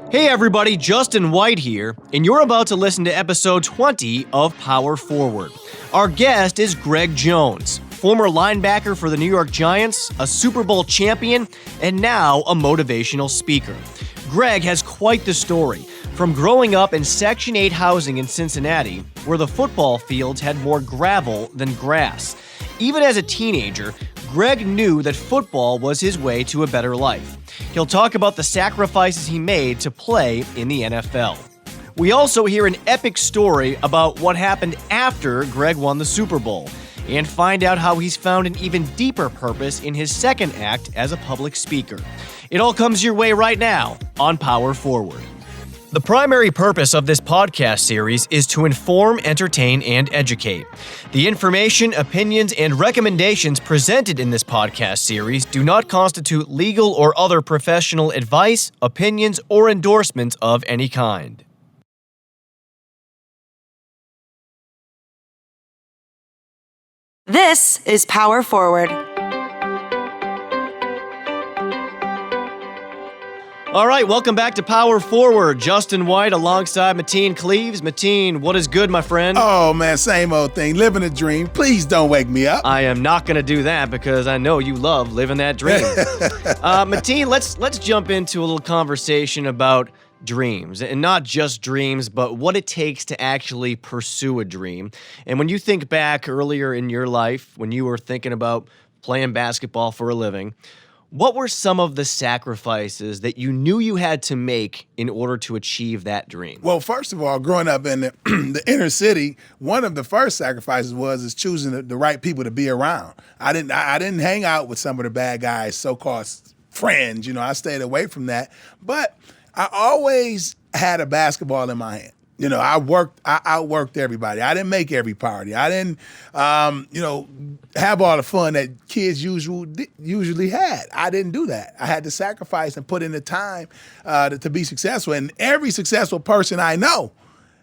Hey everybody, Justin White here, and you're about to listen to episode 20 of Power Forward. Our guest is Greg Jones, former linebacker for the New York Giants, a Super Bowl champion, and now a motivational speaker. Greg has quite the story, from growing up in Section 8 housing in Cincinnati, where the football fields had more gravel than grass. Even as a teenager, Greg knew that football was his way to a better life. He'll talk about the sacrifices he made to play in the NFL. We also hear an epic story about what happened after Greg won the Super Bowl, and find out how he's found an even deeper purpose in his second act as a public speaker. It all comes your way right now on Power Forward. The primary purpose of this podcast series is to inform, entertain, and educate. The information, opinions, and recommendations presented in this podcast series do not constitute legal or other professional advice, opinions, or endorsements of any kind. This is Power Forward. All right, welcome back to Power Forward. Justin White alongside Mateen Cleaves. Mateen, what is good, my friend? Oh, man, same old thing. Living a dream. Please don't wake me up. I am not going to do that because I know you love living that dream. Mateen, let's jump into a little conversation about dreams, and not just dreams, but what it takes to actually pursue a dream. And when you think back earlier in your life, when you were thinking about playing basketball for a living, what were some of the sacrifices that you knew you had to make in order to achieve that dream? Well, first of all, growing up in the inner city, one of the first sacrifices was choosing the right people to be around. I didn't hang out with some of the bad guys, so-called friends. I stayed away from that. But I always had a basketball in my hand. I outworked everybody. I didn't make every party. I didn't, have all the fun that kids usually had. I didn't do that. I had to sacrifice and put in the time to be successful. And every successful person I know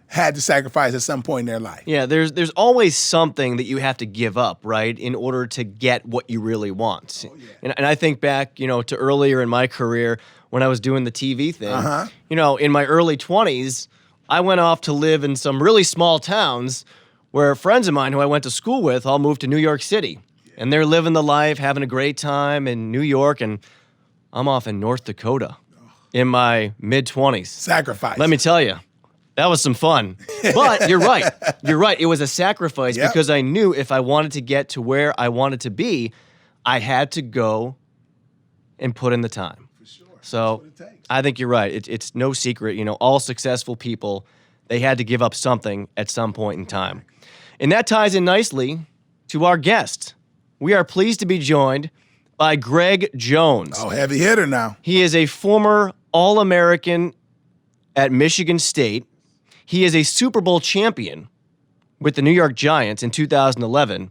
had to sacrifice at some point in their life. Yeah, there's always something that you have to give up, right, in order to get what you really want. Oh, yeah. And I think back, to earlier in my career when I was doing the TV thing. Uh-huh. In my early 20s, I went off to live in some really small towns where friends of mine who I went to school with all moved to New York City. And they're living the life, having a great time in New York, and I'm off in North Dakota in my mid-20s. Sacrifice. Let me tell you, that was some fun. But you're right. You're right. It was a sacrifice because I knew if I wanted to get to where I wanted to be, I had to go and put in the time. For sure. So I think you're right. It's no secret. All successful people, they had to give up something at some point in time. And that ties in nicely to our guest. We are pleased to be joined by Greg Jones. Oh, heavy hitter now. He is a former All-American at Michigan State. He is a Super Bowl champion with the New York Giants in 2011,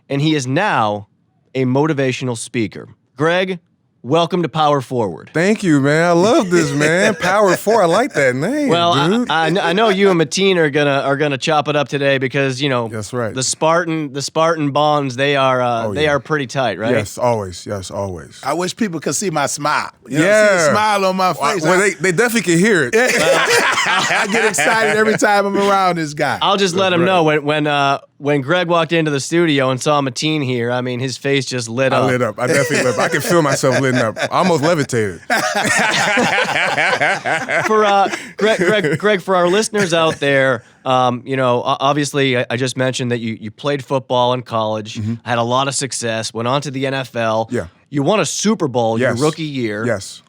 and he is now a motivational speaker. Greg, welcome to Power Forward. Thank you, man. I love this, man. Power 4. I like that name, well, dude. I know you and Mateen are gonna chop it up today because That's right. the Spartan bonds they are pretty tight, right? Yes, always. Yes, always. I wish people could see my smile. See the smile on my face. Well, they definitely can hear it. I get excited every time I'm around this guy. I'll just let him know when Greg walked into the studio and saw Mateen here. I mean, his face just lit up. I lit up. I definitely lit up. I can feel myself lit up. I almost levitated. For Greg, for our listeners out there, obviously I just mentioned that you played football in college, had a lot of success, went on to the NFL. Yeah. You won a Super Bowl your rookie year. Yes.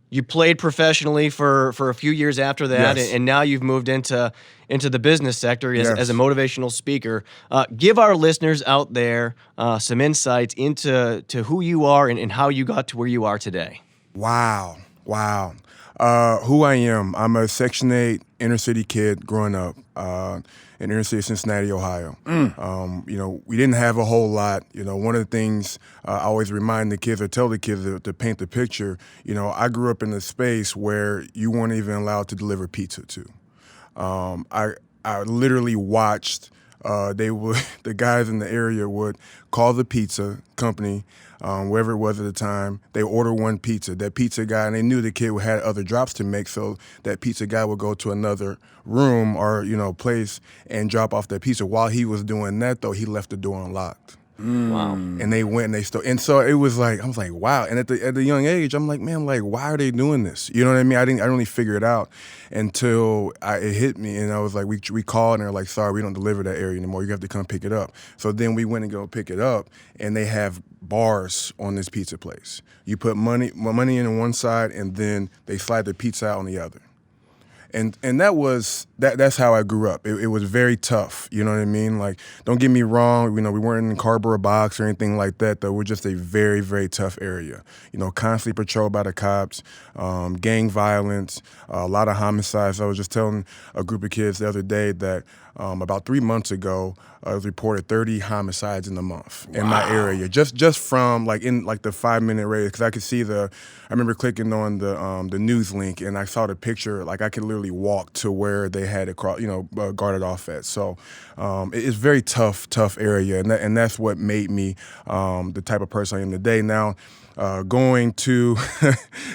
You played professionally for a few years after that, Yes. and now you've moved into the business sector as a motivational speaker. Give our listeners out there some insights into who you are and how you got to where you are today. Wow. Who I am, I'm a Section 8 inner city kid growing up in inner city Cincinnati, Ohio. We didn't have a whole lot. One of the things I always remind the kids or tell the kids to paint the picture, I grew up in a space where you weren't even allowed to deliver pizza to. I literally watched the guys in the area would call the pizza company, wherever it was at the time. They order one pizza. That pizza guy, and they knew the kid had other drops to make, so that pizza guy would go to another room or place and drop off that pizza. While he was doing that, though, he left the door unlocked. Wow. And they went and they stole. And so it was like, I was like, wow. And at the young age, I'm like, man, like, why are they doing this? You know what I mean? I didn't really figure it out until it hit me. And I was like, we called and they're like, sorry, we don't deliver that area anymore. You have to come pick it up. So then we went and go pick it up, and they have bars on this pizza place. You put money in on one side, and then they slide the pizza out on the other. And that's how I grew up. It was very tough, you know what I mean? Like, don't get me wrong, we weren't in cardboard box or anything like that, though. We're just a very, very tough area. Constantly patrolled by the cops, gang violence, a lot of homicides. I was just telling a group of kids the other day that about 3 months ago, it was reported 30 homicides in a month in my area, just from in the 5-minute radius. Because I could see I remember clicking on the news link, and I saw the picture. Like, I could literally walk to where they had it, guarded off at. So it's very tough area, and that's what made me the type of person I am today. Now, going to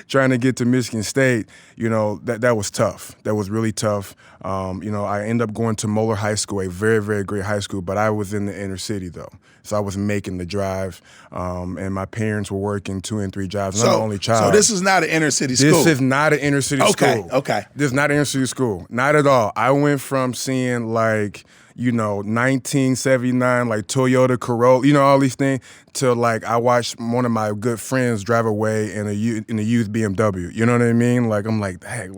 trying to get to Michigan State, that was tough. That was really tough. I ended up going to Moeller High School, a very, very great high school, but I was in the inner city, though. So I was making the drive, and my parents were working 2 and 3 jobs. I'm the only child. So this is not an inner city school? This is not an inner city school. Okay. This is not an inner city school. Not at all. I went from seeing 1979, Toyota Corolla, all these things, to I watched one of my good friends drive away in a used BMW. You know what I mean? I'm like, heck,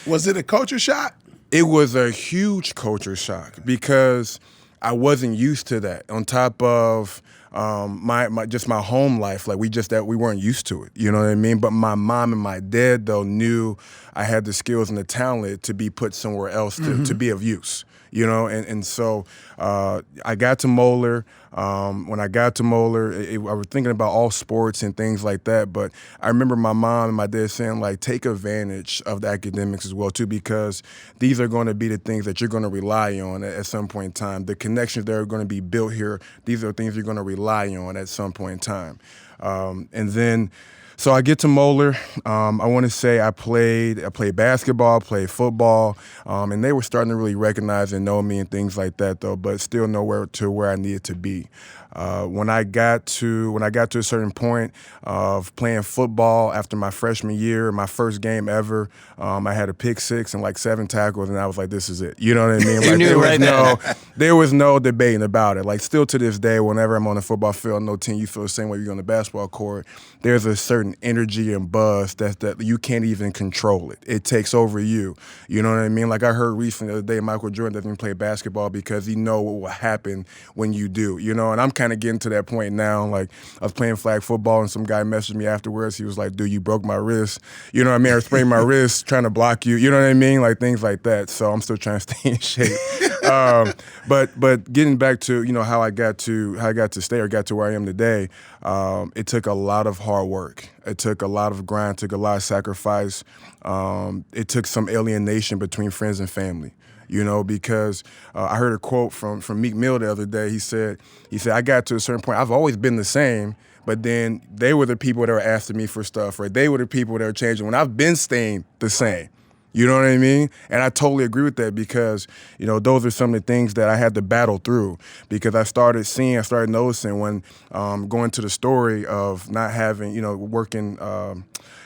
Was it a culture shock? It was a huge culture shock because I wasn't used to that. On top of my home life, we weren't used to it. You know what I mean? But my mom and my dad, though, knew I had the skills and the talent to be put somewhere else to be of use. And so I got to Moeller. When I got to Moeller, I was thinking about all sports and things like that. But I remember my mom and my dad saying, take advantage of the academics as well, too, because these are going to be the things that you're going to rely on at some point in time. The connections that are going to be built here, these are things you're going to rely on at some point in time. So I get to Moeller. I want to say I played basketball, played football, and they were starting to really recognize and know me and things like that, though, but still nowhere to where I needed to be. When I got to a certain point of playing football after my freshman year, my first game ever, I had a pick 6 and 7 tackles, and I was like, "This is it." You know what I mean? You knew right there. There was no debating about it. Still to this day, whenever I'm on the football field, no team, you feel the same way you're on the basketball court. There's a certain energy and buzz that you can't even control it. It takes over you. You know what I mean? I heard recently the other day, Michael Jordan doesn't play basketball because he know what will happen when you do. And I'm kind of getting to that point now. I was playing flag football, and some guy messaged me afterwards. He was like, "Dude, you broke my wrist." You know what I mean? Or sprained my wrist trying to block you. You know what I mean? Things like that. So I'm still trying to stay in shape. But getting back to how I got to stay or got to where I am today, it took a lot of hard work. It took a lot of grind. Took a lot of sacrifice. It took some alienation between friends and family. Because I heard a quote from Meek Mill the other day. He said, I got to a certain point, I've always been the same, but then they were the people that were asking me for stuff, or they were the people that were changing when I've been staying the same. You know what I mean? And I totally agree with that because, those are some of the things that I had to battle through because I started noticing when going to the story of not having, working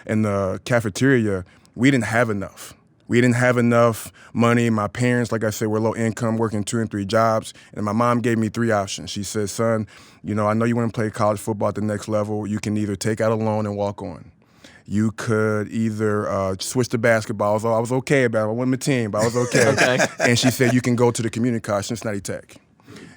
in the cafeteria, we didn't have enough. We didn't have enough money. My parents, like I said, were low income, working 2 and 3 jobs. And my mom gave me 3 options. She said, "Son, I know you want to play college football at the next level. You can either take out a loan and walk on. You could either switch to basketball." I was okay about it. I wasn't Mateen, but I was okay. Okay. And she said, "You can go to the community college, Cincinnati Tech."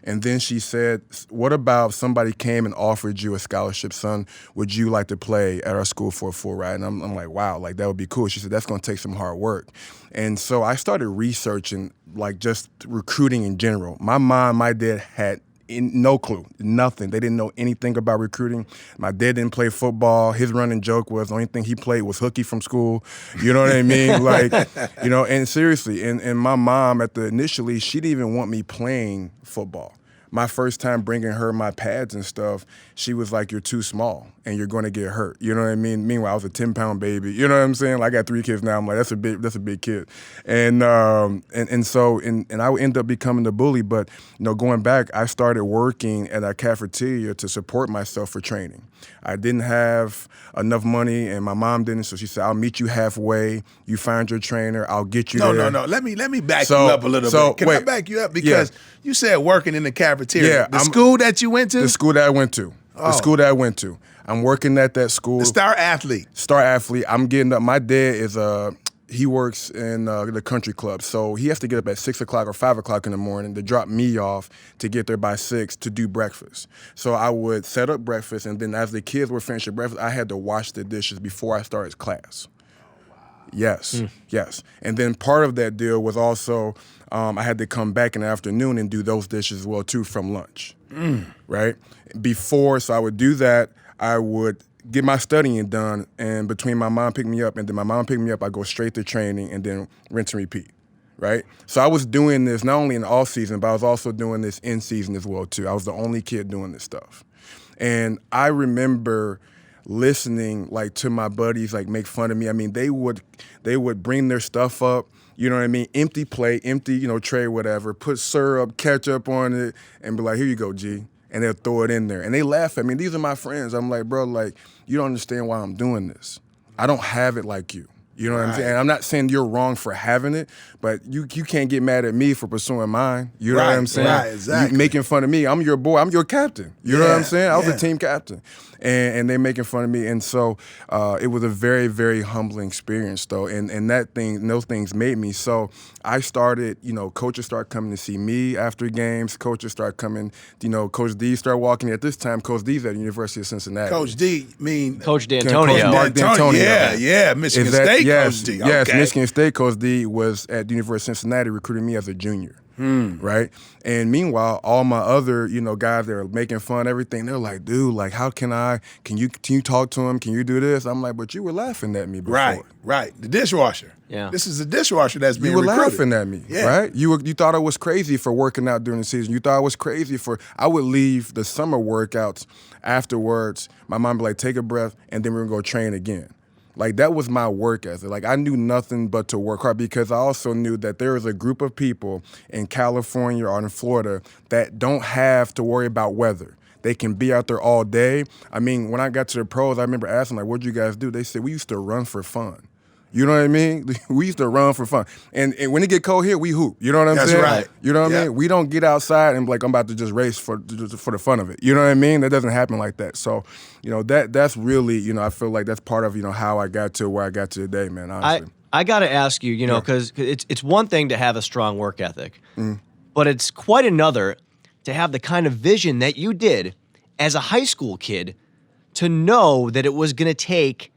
And then she said, "What about if somebody came and offered you a scholarship, son? Would you like to play at our school for a full ride?" And I'm like, wow, that would be cool. She said, "That's going to take some hard work." And so I started researching just recruiting in general. My mom, my dad had no clue, nothing. They didn't know anything about recruiting. My dad didn't play football. His running joke was the only thing he played was hooky from school. You know what I mean? Like, and seriously, and my mom initially, she didn't even want me playing football. My first time bringing her my pads and stuff, she was like, "You're too small and you're going to get hurt." You know what I mean? Meanwhile, I was a 10-pound baby. You know what I'm saying? Like, I got 3 kids now. I'm like, that's a big kid. And so I would end up becoming the bully. But going back, I started working at a cafeteria to support myself for training. I didn't have enough money, and my mom didn't. So she said, "I'll meet you halfway. You find your trainer. I'll get you there." No. Let me back you up a little bit. Can I back you up? Because you said working in the cafeteria. Yeah, the school that you went to? The school that I went to. The school that I went to. I'm working at that school. The star athlete. I'm getting up. My dad is he works in the country club, so he has to get up at 6 o'clock or 5 o'clock in the morning to drop me off to get there by 6 to do breakfast. So I would set up breakfast, and then as the kids were finishing breakfast, I had to wash the dishes before I started class. Yes. And then part of that deal was also I had to come back in the afternoon and do those dishes as well too from lunch. Right? So I would do that. I would get my studying done, and between my mom picked me up and then my mom picked me up, I go straight to training and then rinse and repeat. Right? So I was doing this not only in the off season, but I was also doing this in season as well too. I was the only kid doing this stuff. And I remember listening like to my buddies like make fun of me. I mean, they would bring their stuff up, you know what I mean? Empty plate, empty, tray, whatever, put syrup, ketchup on it, and be like, "Here you go, G." And they'll throw it in there. And they laugh at me. These are my friends. I'm like, "Bro, like, you don't understand why I'm doing this. I don't have it like you." You know what I'm saying? And I'm not saying you're wrong for having it, but you can't get mad at me for pursuing mine. You know what I'm saying? Right, exactly. You making fun of me. I'm your boy. I'm your captain. You know what I'm saying? I was a team captain. And they making fun of me. And so it was a very, very humbling experience, though. And those things made me. So I started, coaches start coming to see me after games. Coaches start coming, Coach D started walking. At this time, Coach D's at the University of Cincinnati. Coach D, Coach D'Antonio. Mark D'Antonio. Yeah, Michigan State Coach D. Yes, Okay. Michigan State Coach D was at the University of Cincinnati recruiting me as a junior. Right? And meanwhile, all my other, guys that are making fun, everything, they're like, "Dude, like, how can you talk to him? Can you do this?" I'm like, "But you were laughing at me before." Right. The dishwasher. Yeah. This is the dishwasher that's being recruited. You were laughing at me, right? You thought I was crazy for working out during the season. You thought I was crazy I would leave the summer workouts afterwards. My mom would be like, "Take a breath," and then we're going to go train again. Like, that was my work ethic. Like, I knew nothing but to work hard because I also knew that there is a group of people in California or in Florida that don't have to worry about weather. They can be out there all day. I mean, when I got to the pros, I remember asking, like, "What'd you guys do?" They said, "We used to run for fun." You know what I mean? We used to run for fun. And when it get cold here, we hoop. You know what I'm saying? That's right. You know what I mean? We don't get outside and be like, "I'm about to just race for the fun of it." You know what I mean? That doesn't happen like that. So, that's really, I feel like that's part of, how I got to where I got to today, man, honestly. I got to ask you, because it's one thing to have a strong work ethic, but it's quite another to have the kind of vision that you did as a high school kid to know that it was going to take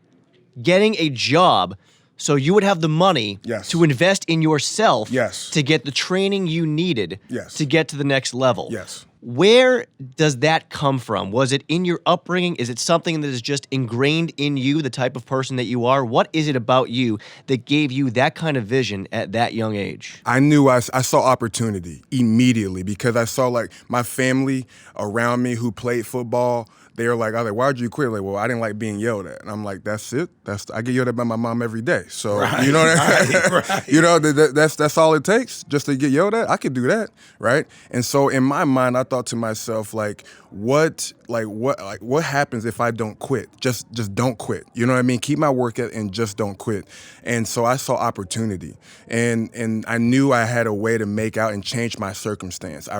getting a job so you would have the money to invest in yourself to get the training you needed to get to the next level. Yes. Where does that come from? Was it in your upbringing? Is it something that is just ingrained in you, the type of person that you are? What is it about you that gave you that kind of vision at that young age? I knew I saw opportunity immediately because I saw like my family around me who played football. They were like, I was like, "Why'd you quit?" Like, "Well, I didn't like being yelled at." And I'm like, "That's it. I get yelled at by my mom every day. So you know what I mean? That's all it takes just to get yelled at. I could do that, right?" And so in my mind, I thought to myself, what happens if I don't quit? Just don't quit. You know what I mean? Keep my work ethic and just don't quit. And so I saw opportunity, and I knew I had a way to make out and change my circumstance. I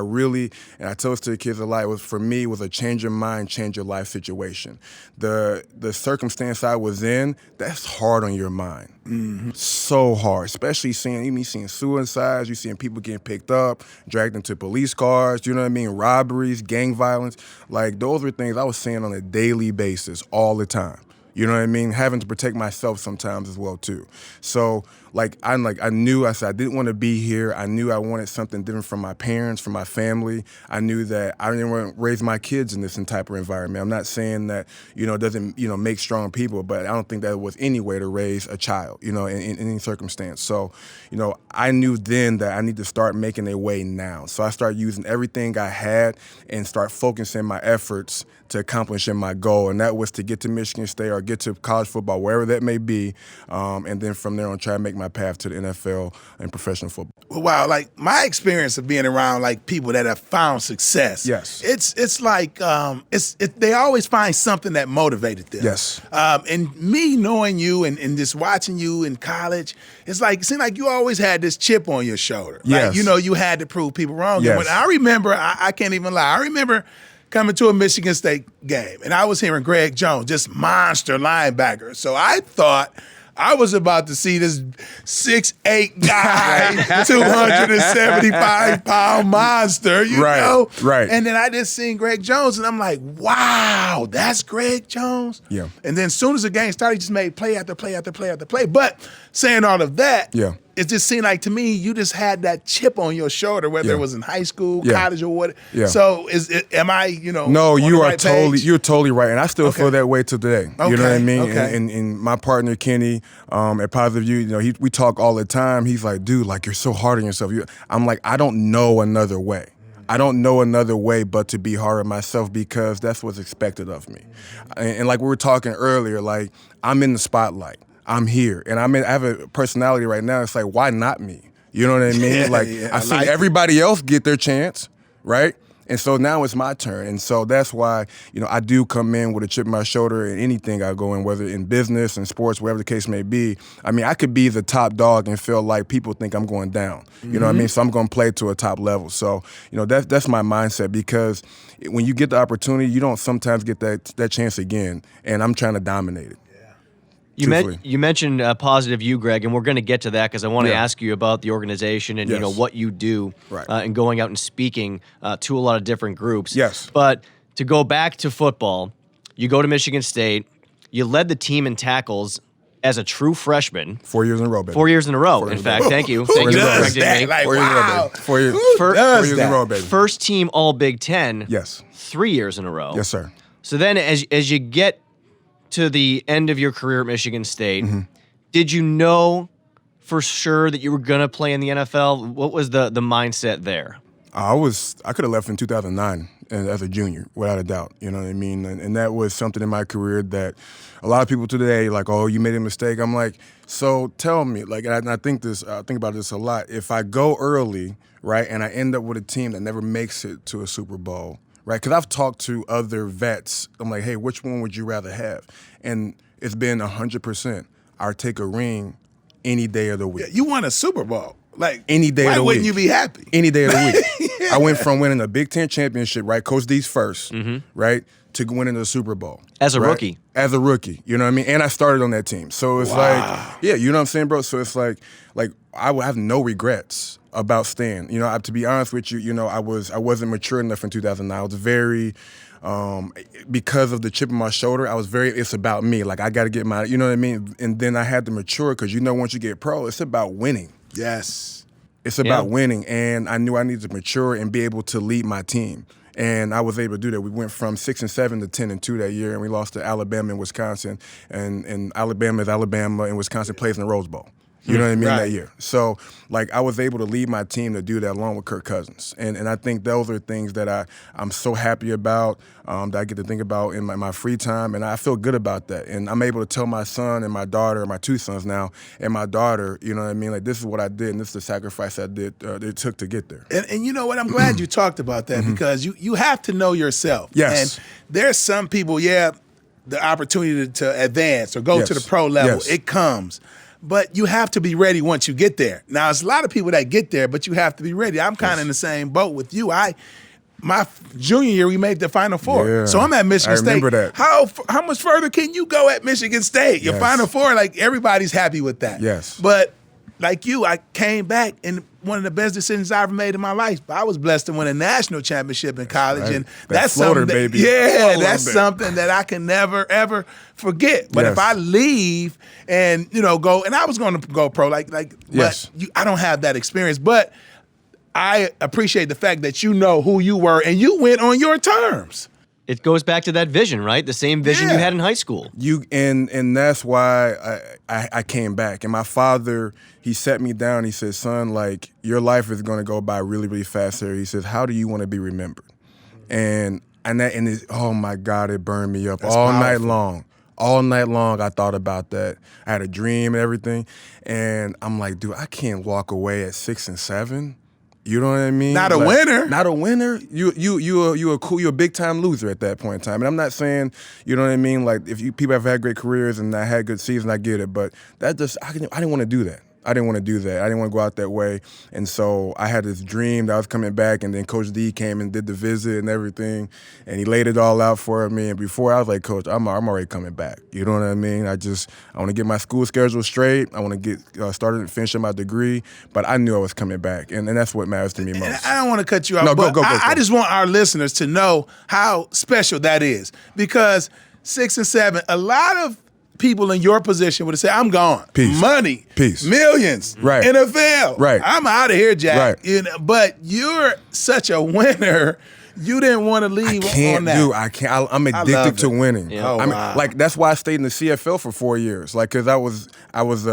tell this to the kids a lot. It was a change your mind, change your life situation. The circumstance I was in, that's hard on your mind. Mm-hmm. So hard, especially seeing suicides, you seeing people getting picked up, dragged into police cars, you know what I mean, robberies, gang violence. Like, those were things I was seeing on a daily basis all the time. You know what I mean? Having to protect myself sometimes as well, too. So, I knew, I said I didn't want to be here. I knew I wanted something different from my parents, from my family. I knew that I didn't want to raise my kids in this type of environment. I'm not saying that, it doesn't, make strong people, but I don't think that was any way to raise a child, in any circumstance. So, I knew then that I need to start making a way now. So I started using everything I had and start focusing my efforts to accomplishing my goal, and that was to get to Michigan State or get to college football, wherever that may be, and then from there on try to make my path to the NFL and professional football. Wow, like my experience of being around like people that have found success. Yes. It's like they always find something that motivated them. Yes. And me knowing you and just watching you in college, it seemed like you always had this chip on your shoulder. Yes. Like, you had to prove people wrong. Yes. And when I remember, I can't even lie, I remember coming to a Michigan State game, and I was hearing Greg Jones, just monster linebacker. So I thought I was about to see this 6'8" guy, 275-pound monster, you know? Right. And then I just seen Greg Jones, and I'm like, wow, that's Greg Jones? Yeah. And then as soon as the game started, he just made play after play after play after play. But saying all of that, yeah, it just seemed like to me you just had that chip on your shoulder, whether it was in high school, college, or what. Yeah. So am I, No, on you the are right page? you're totally right, and I still feel that way to today. You know what I mean? Okay. And my partner Kenny at Positive You, we talk all the time. He's like, dude, like you're so hard on yourself. I'm like, I don't know another way. I don't know another way but to be hard on myself because that's what's expected of me. And like we were talking earlier, like I'm in the spotlight. I'm here, and I have a personality right now. It's like, why not me? You know what I mean? I've seen everybody else get their chance, right? And so now it's my turn. And so that's why, I do come in with a chip on my shoulder in anything I go in, whether in business and sports, whatever the case may be. I mean, I could be the top dog and feel like people think I'm going down. You know what I mean? So I'm going to play to a top level. So, that's my mindset because when you get the opportunity, you don't sometimes get that chance again. And I'm trying to dominate it. You mentioned Positive You, Greg, and we're going to get to that because I want to ask you about the organization and what you do and going out and speaking to a lot of different groups. Yes. But to go back to football, you go to Michigan State. You led the team in tackles as a true freshman. 4 years in a row, baby. 4 years in a row. In fact, thank you. Who Thank you for does correcting that? me. Like, 4 years in a row, wow. baby. 4 years, Who four does years that? in a row, baby. First team All Big Ten. Yes. 3 years in a row. Yes, sir. So then as you get to the end of your career at Michigan State, did you know for sure that you were going to play in the NFL? What was the mindset there? I could have left in 2009 as a junior, without a doubt. You know what I mean? And that was something in my career that a lot of people today, like, oh, you made a mistake. I'm like, so tell me, like, and I think about this a lot. If I go early, right, and I end up with a team that never makes it to a Super Bowl, right? Because I've talked to other vets. I'm like, hey, which one would you rather have? And it's been 100%. I'll take a ring any day of the week. Yeah, you won a Super Bowl. Like any day of the week. Why wouldn't you be happy? Any day of the week. I went from winning a Big Ten championship, right, Coach D's first, right, to winning the Super Bowl. As a rookie. As a rookie, you know what I mean? And I started on that team. So it's like, yeah, you know what I'm saying, bro? So it's like I would have no regrets about staying. To be honest with you, I wasn't mature enough in 2009. I was very because of the chip on my shoulder, it's about me. Like, I got to get my, you know what I mean? And then I had to mature because, once you get pro, it's about winning. Yes. It's about winning. And I knew I needed to mature and be able to lead my team. And I was able to do that. We went from 6-7 to 10-2 that year, and we lost to Alabama and Wisconsin. And Alabama is Alabama, and Wisconsin plays in the Rose Bowl. You know what I mean, that year. So, I was able to lead my team to do that along with Kirk Cousins. And I think those are things that I'm so happy about, that I get to think about in my free time. And I feel good about that. And I'm able to tell my son and my daughter, my two sons now, and my daughter, you know what I mean? Like, this is what I did, and this is the sacrifice I did, it took to get there. And you know what? I'm glad you talked about that because you have to know yourself. Yes. And there's some people, the opportunity to advance or go to the pro level, it comes. But you have to be ready once you get there. Now, there's a lot of people that get there, but you have to be ready. I'm kind of in the same boat with you. My junior year, we made the Final Four. Yeah. So I'm at Michigan State. I remember that. How much further can you go at Michigan State? Your Final Four, like, everybody's happy with that. Yes. But like you, I came back, and one of the best decisions I ever made in my life. I was blessed to win a national championship in college, right. and That's something Florida, baby. that's something that I can never ever forget. But Yes. if I leave and go, and I was going to go pro, Yes. but I don't have that experience. But I appreciate the fact that you know who you were and you went on your terms. It goes back to that vision, right? The same vision you Yeah. had in high school. And that's why I came back. And my father, he sat me down. He said, son, like, your life is going to go by really, really fast here. He says, how do you want to be remembered? And oh my God, it burned me up. That's all night powerful. long. All night long, I thought about that. I had a dream and everything. And I'm like, dude, I can't walk away at 6 and 7. You know what I mean? Not a winner. Not a winner. You're a big time loser at that point in time. And I'm not saying, you know what I mean? Like, if people have had great careers and I had good seasons, I get it. But I didn't want to do that. I didn't want to do that. I didn't want to go out that way. And so I had this dream that I was coming back, and then Coach D came and did the visit and everything, and he laid it all out for me. And before I was like, Coach, I'm already coming back. You know what I mean? I want to get my school schedule straight. I want to get started and finish my degree. But I knew I was coming back, and that's what matters to me most. And I don't want to cut you off, No, but go. I just want our listeners to know how special that is, because 6 and 7, a lot of people in your position would say, I'm gone. Peace. Money. Peace. Millions. Right. NFL. Right. I'm out of here, Jack. Right. But you're such a winner. You didn't want to leave on that. I can't. I'm addicted to winning. Yeah. Oh, I mean, wow. like, that's why I stayed in the CFL for 4 years. Like, because I was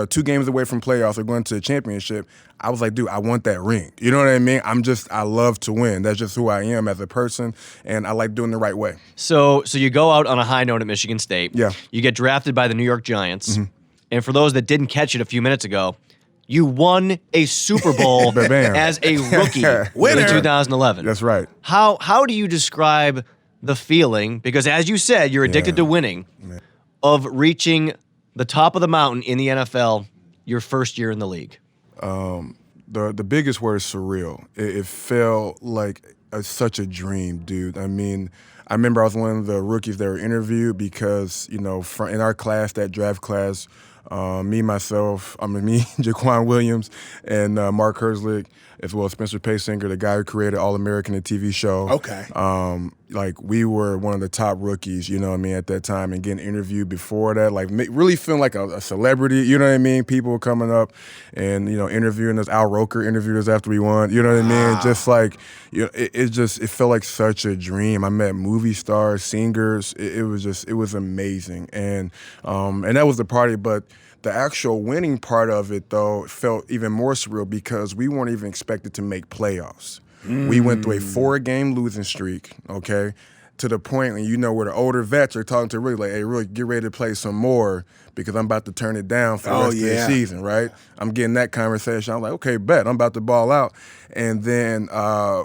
2 games away from playoffs or going to the championship. I was like, dude, I want that ring. You know what I mean? I love to win. That's just who I am as a person, and I like doing the right way. So you go out on a high note at Michigan State. Yeah. You get drafted by the New York Giants. And for those that didn't catch it a few minutes ago, you won a Super Bowl Bam. as a rookie Winner. in 2011. That's right. How do you describe the feeling, because as you said, you're addicted to winning, of reaching the top of the mountain in the NFL your first year in the league? The biggest word is surreal. It felt like such a dream, dude. I mean, I remember I was one of the rookies that were interviewed because, in our class, that draft class, me, Jaquan Williams, and Mark Herzlich, as well as Spencer Paysinger, the guy who created All-American, the TV show. Okay. Like, we were one of the top rookies, at that time, and getting interviewed before that, like, really feeling like a celebrity, you know what I mean? People were coming up and, interviewing us. Al Roker interviewed us after we won, you know what I mean? Just like, it felt like such a dream. I met movie stars, singers. It was amazing. And that was the party, but the actual winning part of it, though, felt even more surreal because we weren't even expected to make playoffs. We went through a 4-game losing streak, okay, to the point when, where the older vets are talking to really like, hey, really get ready to play some more because I'm about to turn it down for the rest of the season, right? I'm getting that conversation. I'm like, okay, bet. I'm about to ball out. And then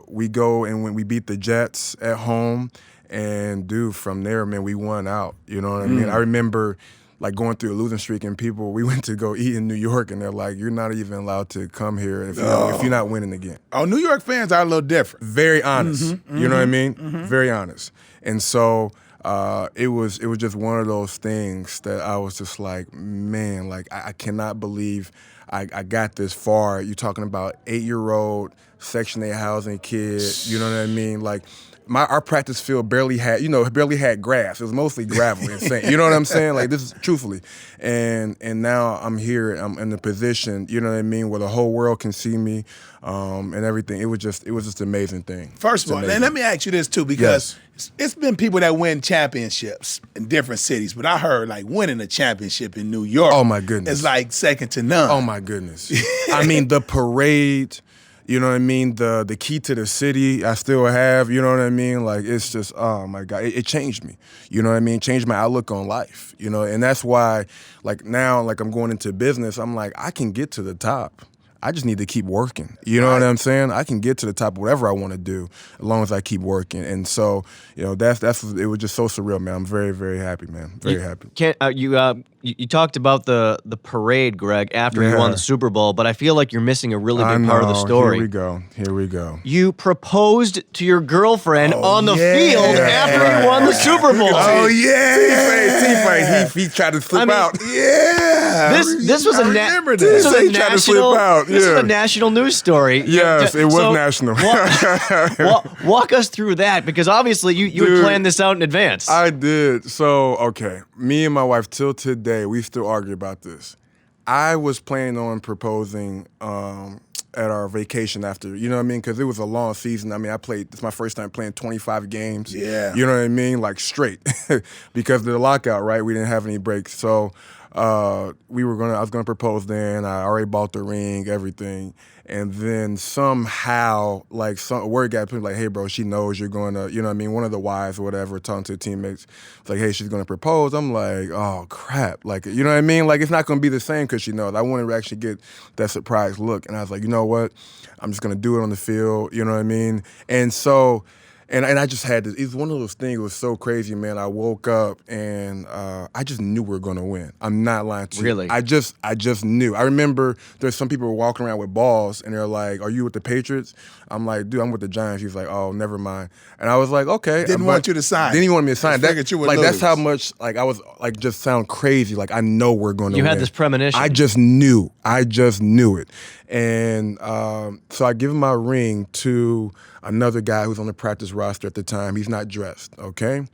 we go and when we beat the Jets at home, and, dude, from there, man, we won out. You know what I mean? I remember like going through a losing streak, and we went to go eat in New York, and they're like, you're not even allowed to come here if you're not winning again. Oh, New York fans are a little different. Very honest. You know what I mean? Very honest. And so it was just one of those things that I was just like, man, like I cannot believe I got this far. You're talking about 8-year-old Section 8 housing kid, you know what I mean? Like, our practice field barely had grass. It was mostly gravel and sand. You know what I'm saying? Like, this is truthfully. And now I'm here. I'm in the position, you know what I mean, where the whole world can see me and everything. It was just an amazing thing. First of all, and let me ask you this too, because it's been people that win championships in different cities, but I heard like winning a championship in New York. Oh my goodness. Is like second to none. Oh my goodness. I mean, the parade. You know what I mean? The key to the city I still have, you know what I mean? Like, it's just, oh my God, it changed me. You know what I mean? Changed my outlook on life, and that's why, like, now, like, I'm going into business, I'm like, I can get to the top. I just need to keep working. You know what I'm saying? I can get to the top of whatever I want to do as long as I keep working. And so, it was just so surreal, man. I'm very, very happy, man. Very happy. You talked about the parade, Greg, after you won the Super Bowl, but I feel like you're missing a really big part of the story. Here we go. You proposed to your girlfriend on the field after you won the Super Bowl. Oh, yeah. Team fight. He tried to slip out. Yeah. This was I a remember that. this was a He tried to slip national out, this was yeah. a national news story. Yes, it was So, national. Walk us through that, because obviously you had Dude, planned this out in advance. I did. So, okay, me and my wife till today, we still argue about this. I was planning on proposing at our vacation after, you know what I mean? Because it was a long season. I mean, it's my first time playing 25 games. Yeah. You know what I mean? Like straight. Because of the lockout, right? We didn't have any breaks. So I was gonna propose then. I already bought the ring, everything. And then somehow, like, a word got put like, hey, bro, she knows you're going to, you know what I mean? One of the wives or whatever, talking to the teammates, it's like, hey, she's going to propose. I'm like, oh, crap. Like, you know what I mean? Like, it's not going to be the same because she knows. I wanted to actually get that surprise look. And I was like, you know what? I'm just going to do it on the field. You know what I mean? And so... And I just had this. It's one of those things. It was so crazy, man. I woke up and I just knew we were going to win. I'm not lying to you. Really? I just knew. I remember there's some people were walking around with balls and they're like, "Are you with the Patriots?" I'm like, "Dude, I'm with the Giants." He's like, "Oh, never mind." And I was like, "Okay." Didn't want you to sign. Didn't even want me to sign. Just figured you would like lose. that's how much like I was like just sound crazy. Like I know we're going to win. You had this premonition. I just knew it. And so I give him my ring to another guy who's on the practice roster at the time. He's not dressed, okay?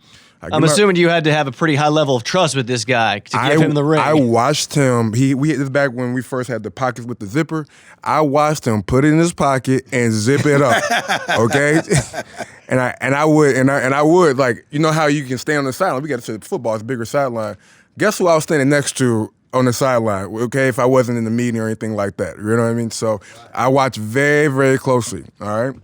I'm assuming you had to have a pretty high level of trust with this guy to give him the ring. I watched him. This is back when we first had the pockets with the zipper. I watched him put it in his pocket and zip it up, okay? And I would like, you know how you can stay on the sideline. We got to say football is a bigger sideline. Guess who I was standing next to on the sideline, okay, if I wasn't in the meeting or anything like that. You know what I mean? So I watched very, very closely, all right?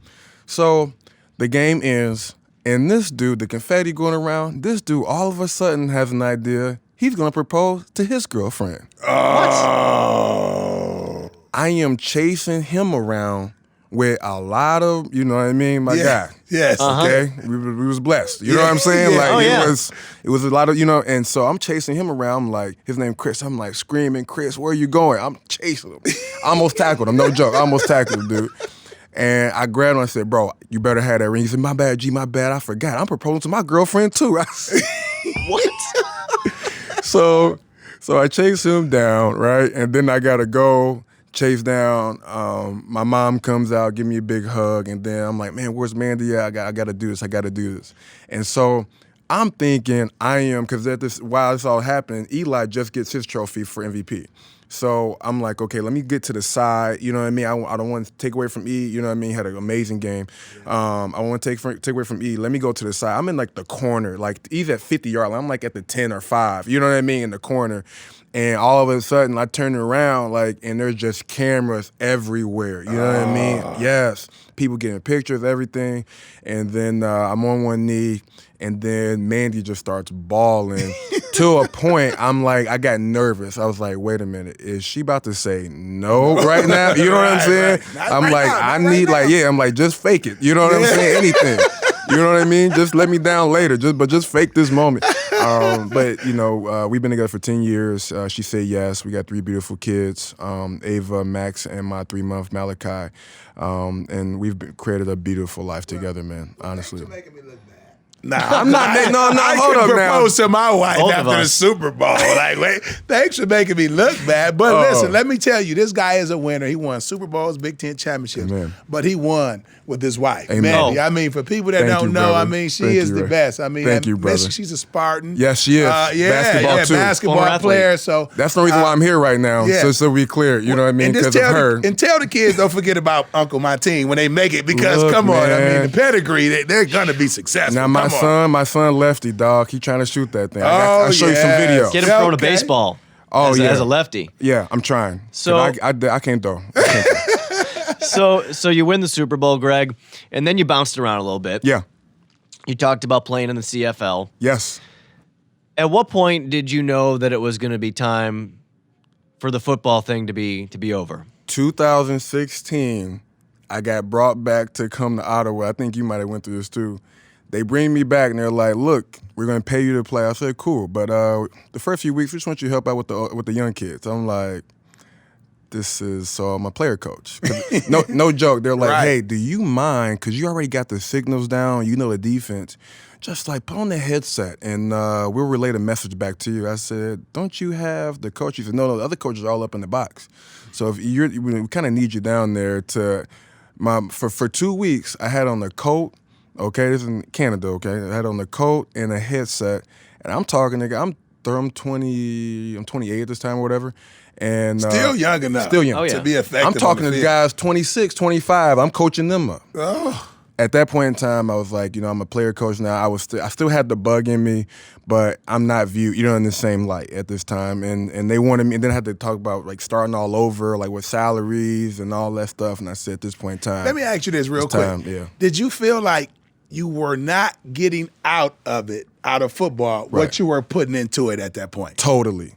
So the game ends, and this dude, the confetti going around, this dude all of a sudden has an idea. He's going to propose to his girlfriend. Oh. I am chasing him around with a lot of, you know what I mean, my guy. Yes. Okay, we was blessed. You know what I'm saying? Yeah. Like Oh, yeah. it was a lot of, you know. And so I'm chasing him around. I'm like, his name Chris. I'm like screaming, Chris, where are you going? I'm chasing him. I almost tackled him. No joke. I almost tackled him, dude. And I grabbed him and I said, bro, you better have that ring. He said, my bad, G, my bad. I forgot. I'm proposing to my girlfriend too. I said, What? So I chase him down, right? And then I gotta go chase down. My mom comes out, give me a big hug, and then I'm like, man, where's Mandy? Yeah, I gotta do this. I gotta do this. And so I'm thinking because while this all happened, Eli just gets his trophy for MVP. So I'm like, okay, let me get to the side. You know what I mean? I don't want to take away from E. You know what I mean? He had an amazing game. I want to take away from E. Let me go to the side. I'm in like the corner, like E's at 50-yard line. I'm like at the 10 or 5. You know what I mean? In the corner. And all of a sudden, I turn around, like, and there's just cameras everywhere. You know what I mean? Yes. People getting pictures, everything. And then I'm on one knee, and then Mandy just starts bawling. To a point, I'm like, I got nervous. I was like, wait a minute, is she about to say no right now? You know what I'm saying? Right. I'm like, I need, like, yeah, I'm like, just fake it. You know what I'm saying? Anything. You know what I mean? Just let me down later. Just fake this moment. But you know, we've been together for 10 years. She said yes. We got 3 beautiful kids: Ava, Max, and my 3-month Malachi. And we've created a beautiful life together, man. Honestly. You're making me look bad. Nah, I'm not. No, I hold could up now. propose to my wife Both of after the us. Super Bowl. Like, wait, thanks for making me look bad. But listen, let me tell you, this guy is a winner. He won Super Bowls, Big Ten championships. Amen. But he won with his wife, Amen. Mandy. Oh. I mean, for people that Thank don't you, know, brother. I mean, she Thank is you, the Ray. best. I mean, Thank you, brother. She's a Spartan. Yes, she is. Basketball, too. Former Basketball athlete. player. So That's the reason why I'm here right now. yeah. So we clear. You know what I mean? And just Because of her. and tell the kids, don't forget about Uncle Mateen when they make it, because Look, come on, I man. mean, the pedigree, they're gonna be successful. Now Come my son lefty, dog. He trying to shoot that thing. Oh, I'll show you some yes. video. Get him throwing a Okay. baseball. Oh, as, yeah. as a lefty. Yeah, I'm trying. So- I can't throw. So you win the Super Bowl, Greg, and then you bounced around a little bit. Yeah. You talked about playing in the CFL. Yes. At what point did you know that it was going to be time for the football thing to be over? 2016, I got brought back to come to Ottawa. I think you might have went through this too. They bring me back and they're like, "Look, we're going to pay you to play." I said, "Cool, but the first few weeks, we just want you to help out with the young kids." I'm like, so I'm a player coach. No joke. They're like, Right. "Hey, do you mind? Because you already got the signals down. You know the defense. just like put on the headset and we'll relay the message back to you. I said, don't you have the coach? He said, no, the other coaches are all up in the box. So if we kind of need you down there for 2 weeks, I had on the coat. Okay, this is in Canada. Okay, I had on the coat and a headset, and I'm talking. Nigga, I'm 28 at this time or whatever, and still young enough. Still young to be effective. I'm talking to the guys 26, 25. I'm coaching them up. Oh. At that point in time, I was like, I'm a player coach now. I still had the bug in me, but I'm not viewed, in the same light at this time. And they wanted me, and then I had to talk about like starting all over, like with salaries and all that stuff. And I said, at this point in time, let me ask you this real quick. Did you feel like you were not getting out of football, what you were putting into it at that point? Totally.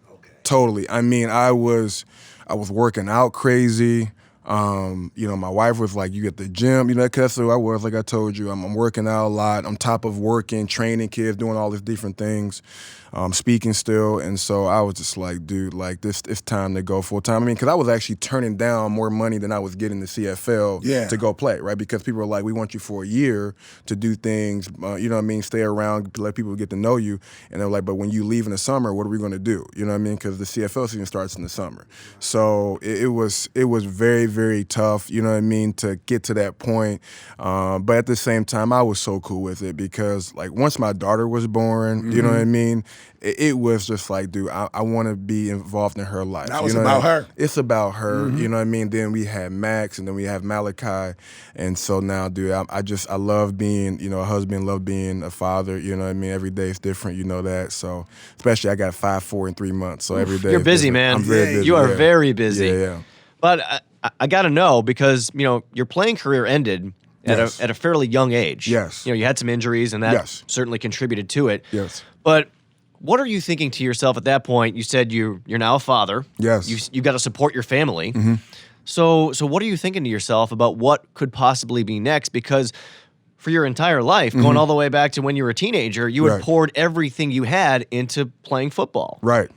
I mean, I was working out crazy. My wife was like, you at the gym, that's who I was, like I told you. I'm working out a lot. On top of working, training kids, doing all these different things, speaking still. And so I was just like, dude, like it's time to go full time. I mean, because I was actually turning down more money than I was getting the CFL to go play, right? Because people were like, we want you for a year to do things, stay around, let people get to know you. And they're like, but when you leave in the summer, what are we going to do? You know what I mean? Because the CFL season starts in the summer. So it was very, very tough, to get to that point. But at the same time, I was so cool with it because, like, once my daughter was born, you know what I mean? It was just like, dude, I want to be involved in her life. That was about her. It's about her, you know what I mean? Then we had Max, and then we have Malachi. And so now, dude, I love being, a husband, love being a father, you know what I mean? Every day is different, you know that. So, especially I got 5, 4, and 3 months, so every day You're busy, different. man. I'm very busy. You are very busy. Yeah. But I got to know because, your playing career ended at a fairly young age. Yes. You had some injuries, and that certainly contributed to it. Yes. But what are you thinking to yourself at that point? You said you're now a father. Yes. You got to support your family. Mm-hmm. So what are you thinking to yourself about what could possibly be next? Because for your entire life, going all the way back to when you were a teenager, you had poured everything you had into playing football. Right.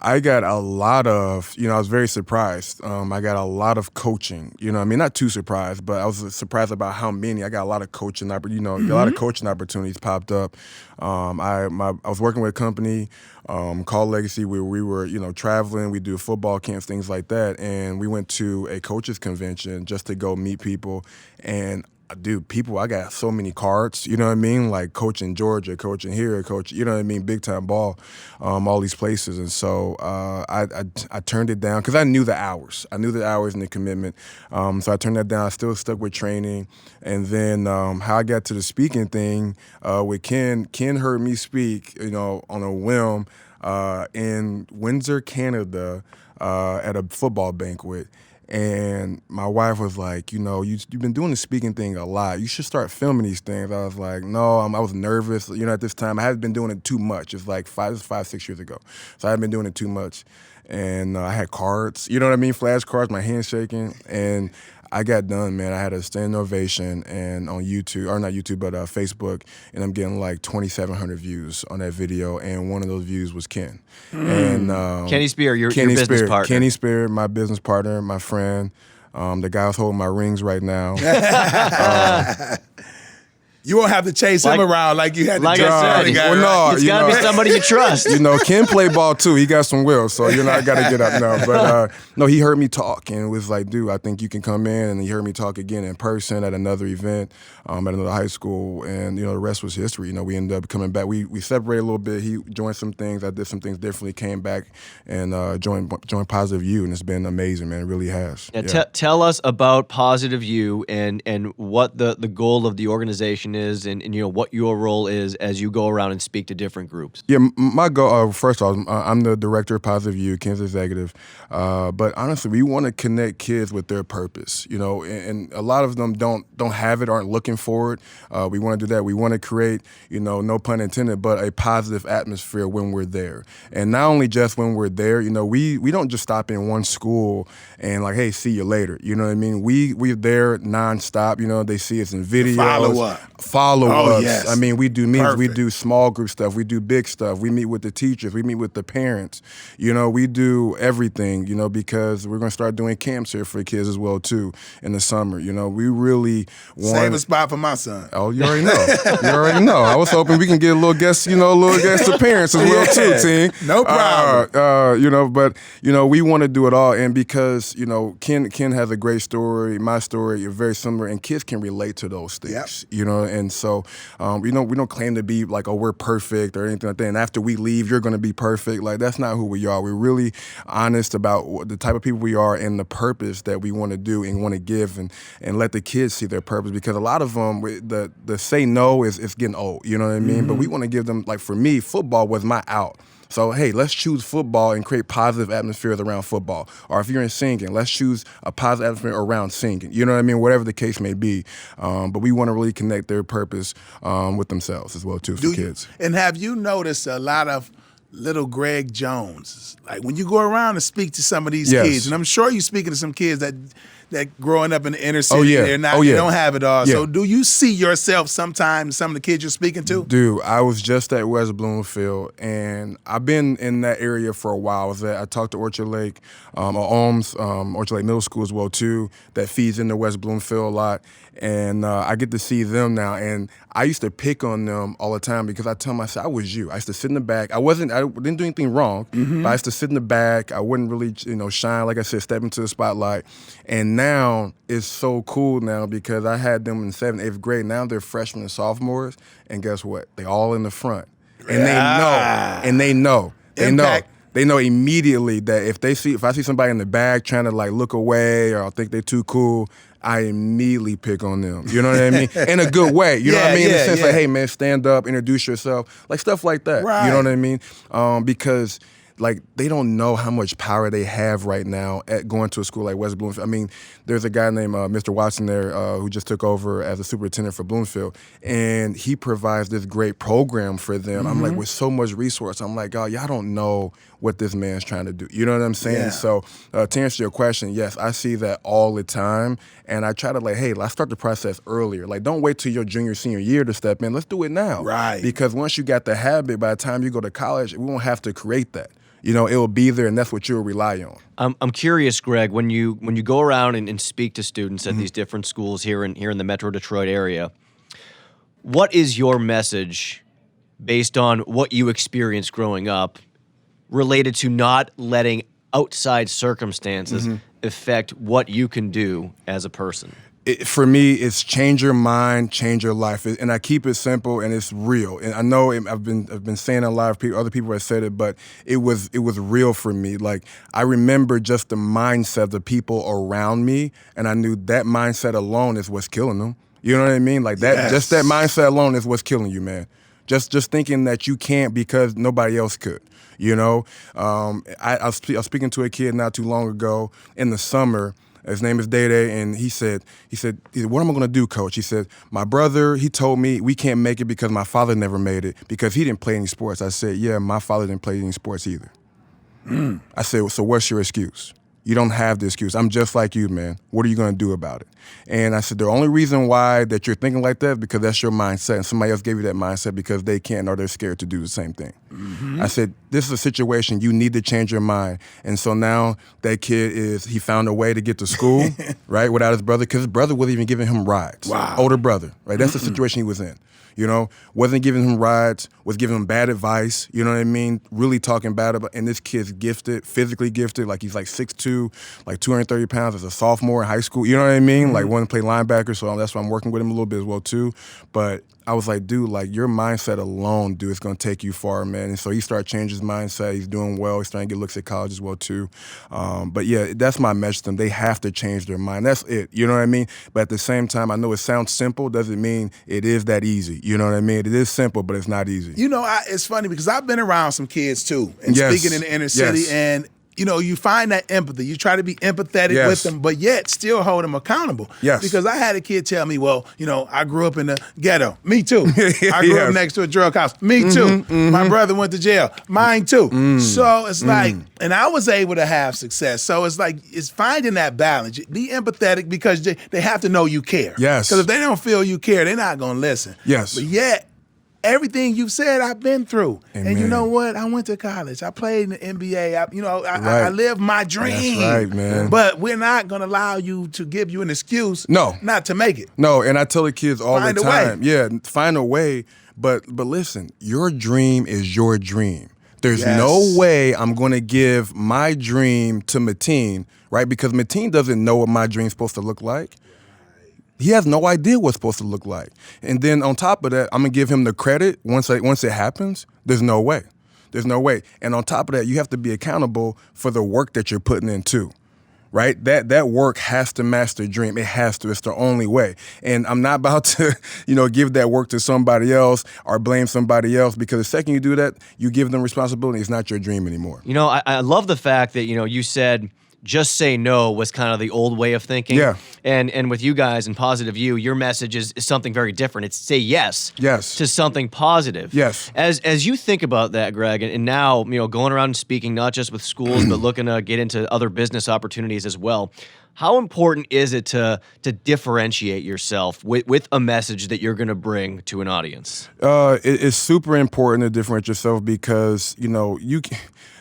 I got a lot of, I was very surprised. I got a lot of coaching, not too surprised, but I was surprised about how many. I got a lot of coaching, a lot of coaching opportunities popped up. I was working with a company called Legacy where we were, traveling. We do football camps, things like that. And we went to a coaches convention just to go meet people. And dude, I got so many cards, you know what I mean? Like coaching Georgia, coaching here, you know what I mean? Big time ball, all these places. And so I turned it down because I knew the hours. I knew the hours and the commitment. So I turned that down. I still stuck with training. And then how I got to the speaking thing with Ken heard me speak, on a whim in Windsor, Canada at a football banquet. And my wife was like, you've been doing the speaking thing a lot. You should start filming these things. I was like, no, I was nervous. At this time, I hadn't been doing it too much. It's like 5, 6 years ago. So I hadn't been doing it too much. And I had cards, you know what I mean? Flashcards, my hand shaking. And I got done, man. I had a standing ovation and on YouTube, or not YouTube, but Facebook, and I'm getting like 2,700 views on that video, and one of those views was Ken. And Kenny Spear, your business partner. Kenny Spear, my business partner, my friend, the guy who's holding my rings right now. You won't have to chase him around like you had to chase the other guy. Well, no, it's got to be somebody you trust. Ken play ball too. He got some will, so I got to get up now. But no, he heard me talk and was like, "Dude, I think you can come in." And he heard me talk again in person at another event, at another high school, and the rest was history. We ended up coming back. We separated a little bit. He joined some things. I did some things differently. Came back and joined Positive U, and it's been amazing, man. It really has. Yeah. Tell us about Positive U and what the goal of the organization is, and what your role is as you go around and speak to different groups. Yeah, my goal. First of all, I'm the director of Positive U, Kansas executive. But honestly, we want to connect kids with their purpose. And a lot of them don't have it, aren't looking for it. We want to do that. We want to create, no pun intended, but a positive atmosphere when we're there. And not only just when we're there, we don't just stop in one school and like, hey, see you later. You know what I mean? We're there nonstop. They see us in videos. follow us. Yes. I mean, we do meetings, we Perfect. do small group stuff, we do big stuff. We meet with the teachers, we meet with the parents. You know, we do everything, you know, because we're going to start doing camps here for kids as well, too, in the summer. You know, we really want... Save a spot for my son. Oh, you already know. You already know. I was hoping we can get a little guest, you know, a little guest appearance as well, too, team. No problem. You know, but, you know, we want to do it all. And because, you know, Ken has a great story, my story, are very similar, and kids can relate to those things. Yep. You know, and so we don't claim to be like, oh, we're perfect or anything like that. And after we leave, you're going to be perfect. Like, that's not who we are. We're really honest about the type of people we are and the purpose that we want to do and want to give and let the kids see their purpose. Because a lot of them, the say no is getting old. You know what I mean? But we want to give them, like, for me, football was my out. So, hey, let's choose football and create positive atmospheres around football. Or if you're in singing, let's choose a positive atmosphere around singing. You know what I mean? Whatever the case may be. But we want to really connect their purpose with themselves as well, too, for kids. And have you noticed a lot of little Greg Jones? Like, when you go around and speak to some of these kids, and I'm sure you're speaking to some kids that growing up in the inner city, they don't have it all. So do you see yourself sometimes, some of the kids you're speaking to? Dude, I was just at West Bloomfield, and I've been in that area for a while. I talked to Orchard Lake, Orchard Lake Middle School as well, too, that feeds into West Bloomfield a lot. And I get to see them now, and I used to pick on them all the time because I tell myself, I was you. I used to sit in the back. I didn't do anything wrong, but I used to sit in the back. I wouldn't really, shine, like I said, step into the spotlight. And now it's so cool now because I had them in 7th, 8th grade. Now they're freshmen and sophomores, and guess what? They all in the front, and they know. They know immediately that if I see somebody in the back trying to like look away or I think they're too cool, I immediately pick on them. You know what I mean? In a good way. You know what I mean? In the sense like, hey man, stand up, introduce yourself, like stuff like that. Right. You know what I mean? Because like they don't know how much power they have right now at going to a school like West Bloomfield. I mean, there's a guy named Mr. Watson there who just took over as a superintendent for Bloomfield, and he provides this great program for them. I'm like, with so much resource, I'm like, oh, y'all don't know what this man's trying to do. You know what I'm saying? Yeah. So to answer your question, yes, I see that all the time, and I try to like, hey, let's start the process earlier. Like, don't wait till your junior, senior year to step in. Let's do it now. Right. Because once you got the habit, by the time you go to college, we won't have to create that. You know, it will be there, and that's what you'll rely on. I'm curious, Greg, when you go around and speak to students at these different schools here in the Metro Detroit area, what is your message based on what you experienced growing up related to not letting outside circumstances affect what you can do as a person? For me, it's change your mind, change your life, and I keep it simple and it's real. And I know I've been saying a lot of people, other people have said it, but it was real for me. Like I remember just the mindset of the people around me, and I knew that mindset alone is what's killing them. You know what I mean? Like that, just that mindset alone is what's killing you, man. Just thinking that you can't because nobody else could. You know, I was speaking to a kid not too long ago in the summer. His name is Day, and he said, what am I going to do, Coach? He said, my brother, he told me we can't make it because my father never made it because he didn't play any sports. I said, yeah, my father didn't play any sports either. I said, so what's your excuse? You don't have the excuse. I'm just like you, man. What are you going to do about it? And I said, the only reason why that you're thinking like that is because that's your mindset, and somebody else gave you that mindset because they can't or they're scared to do the same thing. I said, this is a situation you need to change your mind. And so now that kid he found a way to get to school, right, without his brother, because his brother wasn't even giving him rides. Wow. Older brother, right? That's the situation he was in. You know, wasn't giving him rides, was giving him bad advice, you know what I mean? Really talking bad about, and this kid's gifted, physically gifted, like he's like 6'2", like 230 pounds as a sophomore in high school, you know what I mean? Like wanting to play linebacker, so that's why I'm working with him a little bit as well too. But I was like, dude, like your mindset alone, dude, is gonna take you far, man. And so he started changing his mindset. He's doing well. He's starting to get looks at college as well too. But yeah, that's my message to them. They have to change their mind. That's it. You know what I mean? But at the same time, I know it sounds simple. Doesn't mean it is that easy. You know what I mean? It is simple, but it's not easy. You know, it's funny because I've been around some kids too, and speaking in the inner city, and you find that empathy. You try to be empathetic with them, but yet still hold them accountable. Yes. Because I had a kid tell me, well, I grew up in the ghetto. Me too. I grew up next to a drug house. Me too. My brother went to jail. Mine too. So it's like, and I was able to have success. So it's like, it's finding that balance. Be empathetic because they have to know you care. Yes. Because if they don't feel you care, they're not going to listen. Yes. But yet, everything you've said, I've been through. Amen. And you know what? I went to college. I played in the NBA. I lived my dream. That's right, man. But we're not going to allow you to give you an excuse not to make it. No, and I tell the kids all Find the a way. time. Yeah, find a way. But listen, your dream is your dream. There's no way I'm going to give my dream to Mateen, right? Because Mateen doesn't know what my dream's supposed to look like. He has no idea what it's supposed to look like. And then on top of that, I'm going to give him the credit once it happens. There's no way. There's no way. And on top of that, you have to be accountable for the work that you're putting in too, right? That work has to match the dream. It has to. It's the only way. And I'm not about to, give that work to somebody else or blame somebody else, because the second you do that, you give them responsibility. It's not your dream anymore. I love the fact that, you said just say no was kind of the old way of thinking. Yeah. And with you guys and Positive You, your message is something very different. It's say yes. Yes. To something positive. Yes. As you think about that, Greg, and now, going around and speaking, not just with schools, but looking to get into other business opportunities as well, how important is it to differentiate yourself with a message that you're going to bring to an audience? It's super important to differentiate yourself because,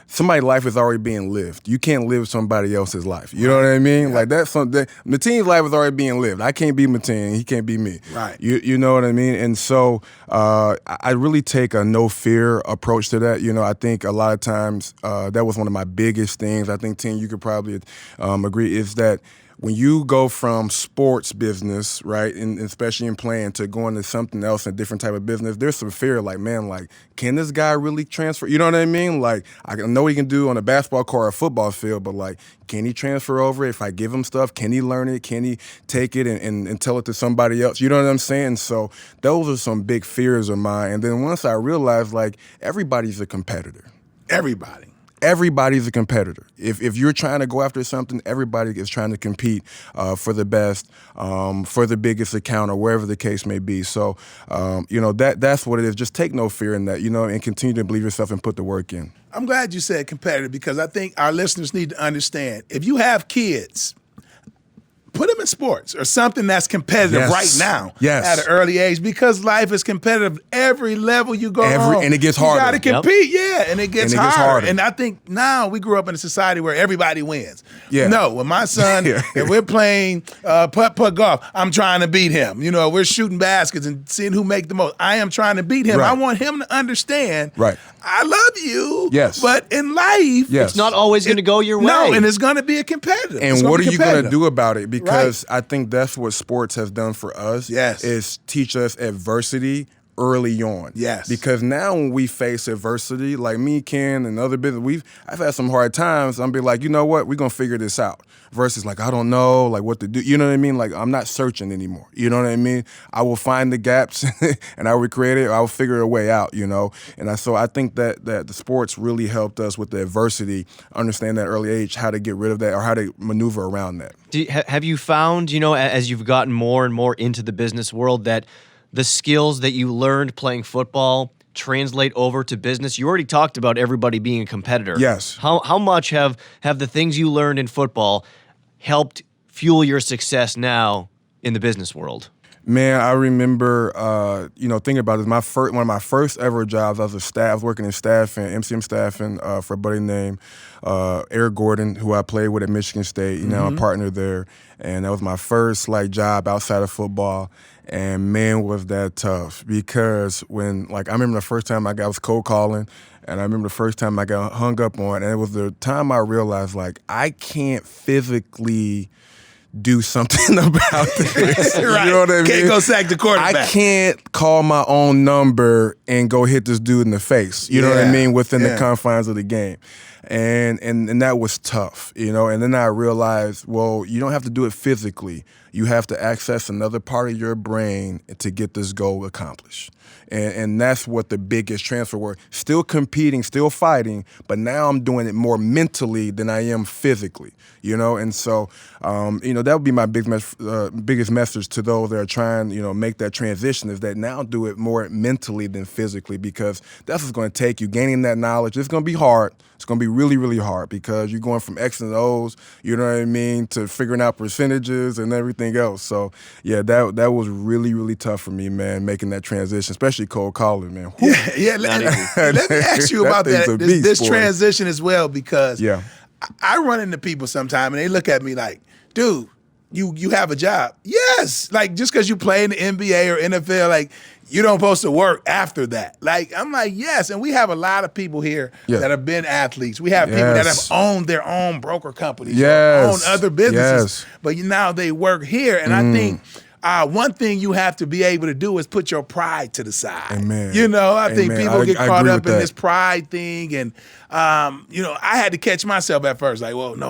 somebody's life is already being lived. You can't live somebody else's life. You know what I mean? Yeah. Like that's something. Mateen's life is already being lived. I can't be Mateen. He can't be me. Right. You know what I mean? And so I really take a no fear approach to that. I think a lot of times that was one of my biggest things. I think, Teen, you could probably agree, is that when you go from sports business, right, and especially in playing, to going to something else, a different type of business, there's some fear, like, man, like, can this guy really transfer? You know what I mean? Like, I know he can do on a basketball court or a football field, but, like, can he transfer over? If I give him stuff, can he learn it? Can he take it and tell it to somebody else? You know what I'm saying? So those are some big fears of mine. And then once I realized, like, everybody's a competitor. Everybody's a competitor. If you're trying to go after something, everybody is trying to compete for the best, for the biggest account, or wherever the case may be. So, that's what it is. Just take no fear in that, and continue to believe yourself and put the work in. I'm glad you said competitive, because I think our listeners need to understand, if you have kids, put them in sports or something that's competitive right now at an early age, because life is competitive every level you go on. And it gets harder. You got to compete, and it gets harder. And I think now we grew up in a society where everybody wins. Yeah. No, when my son, if we're playing putt golf, I'm trying to beat him. We're shooting baskets and seeing who make the most. I am trying to beat him. Right. I want him to understand, right, I love you, yes, but in life, it's not always going to go your way. No, and it's going to be a competitive. And what are you going to do about it? Because I think that's what sports has done for us. Yes. Is teach us adversity early on. Yes. Because now when we face adversity, like me, Ken, and other business, I've had some hard times. I'm be like, you know what, we're gonna figure this out. Versus like, I don't know, like what to do. You know what I mean? Like, I'm not searching anymore. You know what I mean? I will find the gaps and I will create it. I will figure a way out. And so I think that the sports really helped us with the adversity, understand that early age, how to get rid of that or how to maneuver around that. Have you found, as you've gotten more and more into the business world, that the skills that you learned playing football translate over to business? You already talked about everybody being a competitor. Yes. How much have the things you learned in football helped fuel your success now in the business world? Man, I remember, thinking about this. One of my first ever jobs, I was working in staffing, MCM staffing, for a buddy named Eric Gordon, who I played with at Michigan State. I'm a partner there, and that was my first job outside of football. And man, was that tough, because when I remember the first time I was cold calling, and I remember the first time I got hung up on, and it was the time I realized I can't physically do something about this. Right. You know what I mean? Can't go sack the quarterback. I can't call my own number and go hit this dude in the face. You know what I mean? Within the confines of the game. And that was tough, and then I realized, well, you don't have to do it physically. You have to access another part of your brain to get this goal accomplished. And that's what the biggest transfer was. Still competing, still fighting, but now I'm doing it more mentally than I am physically, you know? And so, that would be my biggest message to those that are trying, make that transition, is that now do it more mentally than physically, because that's what's going to take you. Gaining that knowledge, it's going to be hard. It's going to be really, really hard, because you're going from X and O's, you know what I mean, to figuring out percentages and everything else. So, yeah, that was really, really tough for me, man, making that transition, especially cold calling, man. Whew. Yeah. Let me ask you about this transition as well, because I run into people sometimes and they look at me like, dude, you have a job. Yes. Like, just because you play in the NBA or NFL, like, you don't supposed to work after that. Like, I'm like, yes. And we have a lot of people here that have been athletes. We have people that have owned their own broker companies, owned other businesses. But now they work here. And I think one thing you have to be able to do is put your pride to the side. Amen. I think people get caught up in this pride thing. And, I had to catch myself at first. Like, well, no,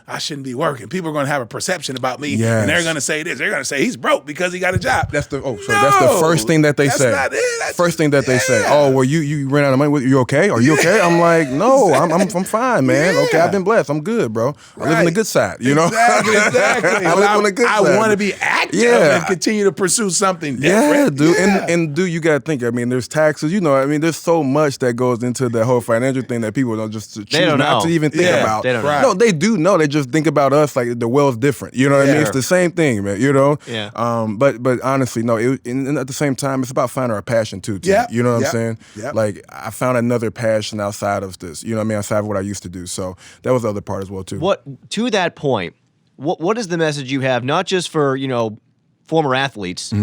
I shouldn't be working. People are going to have a perception about me. And they're going to say this. They're going to say he's broke because he got a job. That's the first thing that they say. That's not it. First thing that they say. Oh, well, you ran out of money. You okay? Are you okay? I'm like, no, I'm fine, man. Okay, I've been blessed. I'm good, bro. I live on the good side, you know? Exactly. I live on the good side. I want to be active and continue to pursue something different. Dude. And dude, you got to think, there's taxes, there's so much that goes into that whole financial thing that people don't just choose not to even think about. They don't know. No, they do know. They just think about us like the world's different. You know what I mean? It's the same thing, man, Yeah. But honestly, no, and at the same time, it's about finding our passion too. You know what I'm saying? Yep. Like, I found another passion outside of this, outside of what I used to do. So that was the other part as well too. To that point, what is the message you have, not just for, former athletes,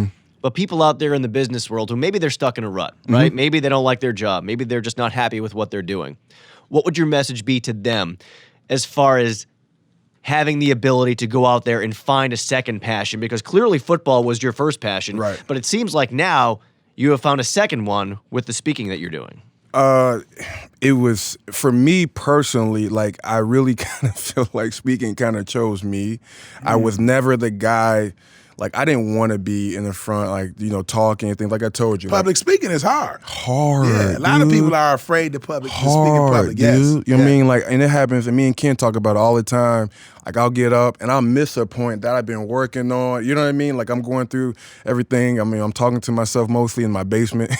but people out there in the business world who maybe they're stuck in a rut, right? Maybe they don't like their job. Maybe they're just not happy with what they're doing. What would your message be to them as far as having the ability to go out there and find a second passion? Because clearly football was your first passion, right? But it seems like now you have found a second one with the speaking that you're doing. It was, for me personally, like, I really kind of feel like speaking kind of chose me. I was never the guy. Like, I didn't want to be in the front, like, talking and things. Like I told you, public speaking is hard. Yeah, a lot of people are afraid to speak in public. Yes, dude. You know what I mean? Like, and it happens. And me and Ken talk about it all the time. Like, I'll get up and I'll miss a point that I've been working on. You know what I mean? Like, I'm going through everything. I'm talking to myself mostly in my basement.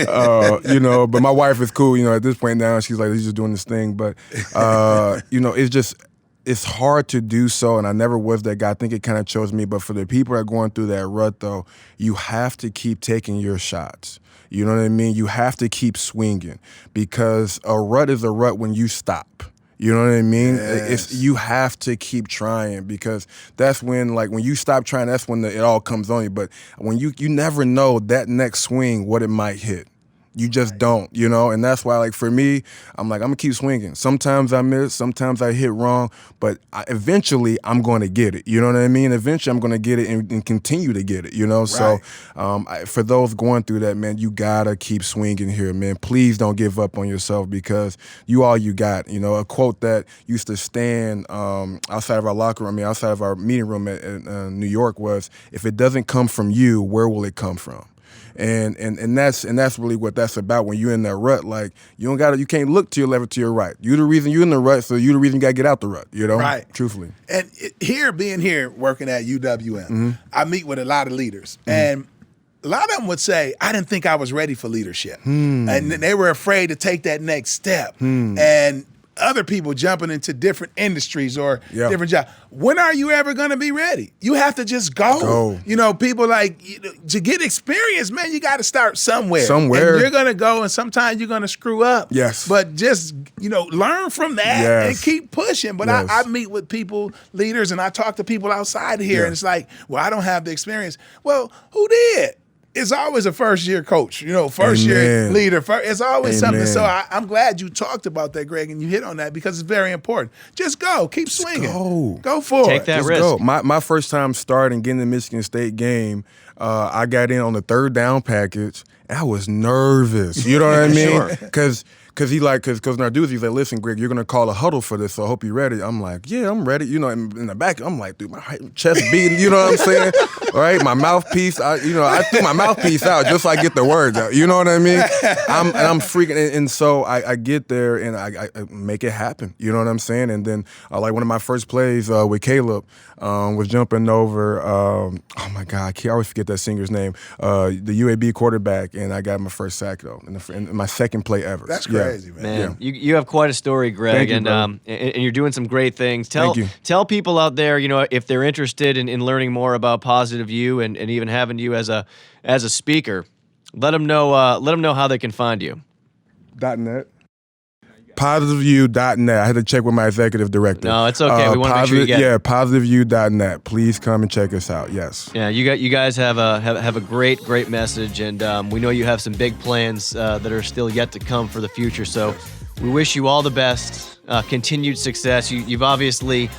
But my wife is cool. At this point now, she's like, he's just doing this thing. But it's just. It's hard to do so, and I never was that guy. I think it kind of chose me. But for the people that are going through that rut, though, you have to keep taking your shots. You know what I mean? You have to keep swinging, because a rut is a rut when you stop. You know what I mean? Yes. You have to keep trying, because that's when, like, when you stop trying, that's when it all comes on you. But when you never know that next swing, what it might hit. You just don't, and that's why, like, for me, I'm like, I'm gonna keep swinging. Sometimes I miss, sometimes I hit wrong, but eventually I'm going to get it. You know what I mean? Eventually I'm going to get it and continue to get it, Right. So for those going through that, man, you gotta keep swinging here, man. Please don't give up on yourself, because you all you got. A quote that used to stand outside of our locker room, outside of our meeting room at New York was, if it doesn't come from you, where will it come from? And that's really what that's about. When you're in that rut, like, you can't look to your left or to your right. You're the reason you're in the rut, so you're the reason you gotta get out the rut. Right? Truthfully. And being here working at UWM, I meet with a lot of leaders, and a lot of them would say, I didn't think I was ready for leadership, and they were afraid to take that next step. And other people jumping into different industries or different jobs. When are you ever going to be ready? You have to just go. People to get experience, man, you got to start somewhere. And you're going to go, and sometimes you're going to screw up. Yes. But just, learn from that and keep pushing. But I meet with people, leaders, and I talk to people outside of here, and it's like, well, I don't have the experience. Well, who did? It's always a first-year coach, first-year leader. It's always something. So I'm glad you talked about that, Greg, and you hit on that, because it's very important. Just go. Keep swinging. Go for it. Take that risk. Go. My first time starting, getting the Michigan State game, I got in on the third down package, and I was nervous. You know what I mean? Because Cause when I do this, he's like, listen, Greg, you're gonna call a huddle for this, so I hope you're ready. I'm like, yeah, I'm ready. You know, in the back, I'm like, dude, my chest beating. You know what I'm saying? All right, my mouthpiece. I threw my mouthpiece out just so I get the words out. You know what I mean? I'm freaking, and so I get there and I make it happen. You know what I'm saying? And then like one of my first plays with Caleb was jumping over. Oh my God, I always forget that singer's name. The UAB quarterback, and I got my first sack though, in my second play ever. That's crazy, man. You have quite a story, Greg, Thank you, and you're doing some great things. Tell people out there, if they're interested in learning more about Positive You and even having you as a speaker, let them know how they can find you. .net. PositiveU.net. I had to check with my executive director. No, it's okay. We want to make sure you get it. PositiveU.net. Please come and check us out. Yes. Yeah, you guys have a great message, and we know you have some big plans that are still yet to come for the future. So we wish you all the best, continued success. You've obviously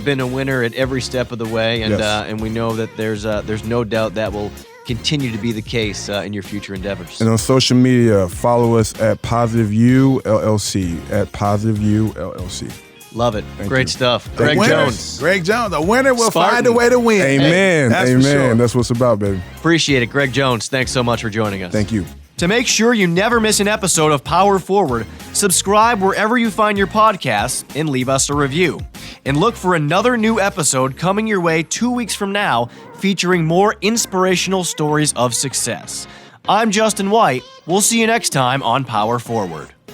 been a winner at every step of the way, and Yes. And we know that there's no doubt that will continue to be the case in your future endeavors. And on social media, follow us at PositiveU LLC, at PositiveU LLC. Love it. Thank Great you. stuff. Greg Jones. Greg Jones. A winner will Spartan. find a way to win. Amen. That's for Amen. sure. That's what it's about, baby. Appreciate it. Greg Jones, thanks so much for joining us. Thank you. To make sure you never miss an episode of Power Forward, subscribe wherever you find your podcasts and leave us a review. And look for another new episode coming your way 2 weeks from now, featuring more inspirational stories of success. I'm Justin White. We'll see you next time on Power Forward.